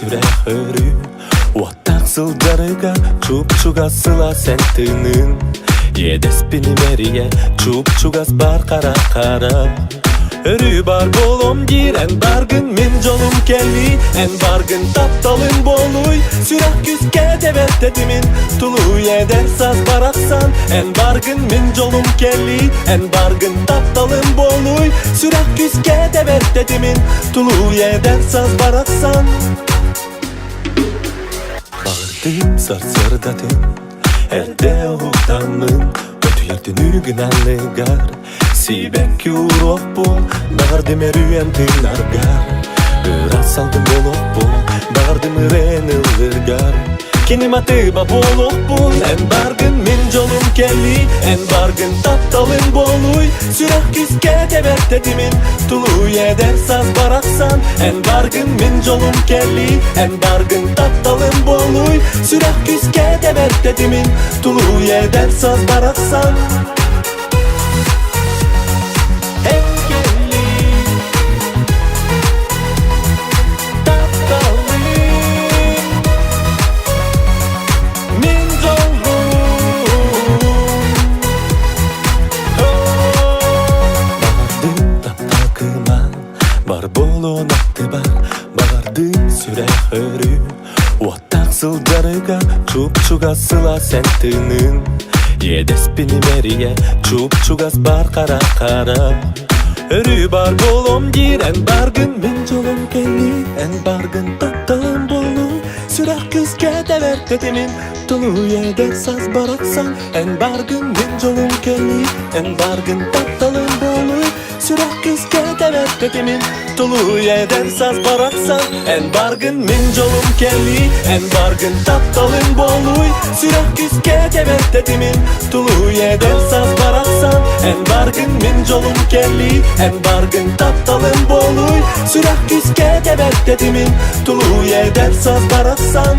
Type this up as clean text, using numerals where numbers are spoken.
süre hörü Uattak sıldarıga çupçuga sıla sentinin Yedes bilimeriye çupçugas bar kara kara Örü bar bolom giren bargın min jolum kelli En bargın taptalın boluy Sürak küske devet dedimin Tulu yeder saz baraksan En bargın min jolum kelli En bargın taptalın boluy Sürak küske devet dedimin Tulu yeder saz baraksan Bağırdım sarsırdatın Erde oğuktanın Ötü yertini günanlıgar Sibek yurok bul Bağırdım erüyen tınargar Biraz saldım bolok bul Bağırdım renılırgar Kenim atıba bolok bul En bargın min jolum kelli En bargın taptalın boluy Sürak küske devet dedimin Tulu yeder saz baraksan En bargın min jolum kelli En bargın taptalın boluy Sürak küske devet dedimin Tulu yeder saz baraksan Bar bolon aktı bar Bağırdım süre hörü Uattak sıldarıga çupçuga sıla sentinin Yedes bilimeriye çupçugas bar kara kara Örü bar bolom giren bargın min jolum kelli En bargın taptalın bolu Sürak küske devet dedimin Tulu yeder saz baraksan En bargın min jolum kelli En bargın taptalın bolu Sürak küske devet dedimin Tulu yeder saz baraksan En bargın min jolum kelli En bargın taptalın boluy Sürak küske devet dedimin Tulu yeder saz baraksan En bargın min jolum kelli En bargın taptalın boluy Sürak küske devet dedimin Tulu yeder saz baraksan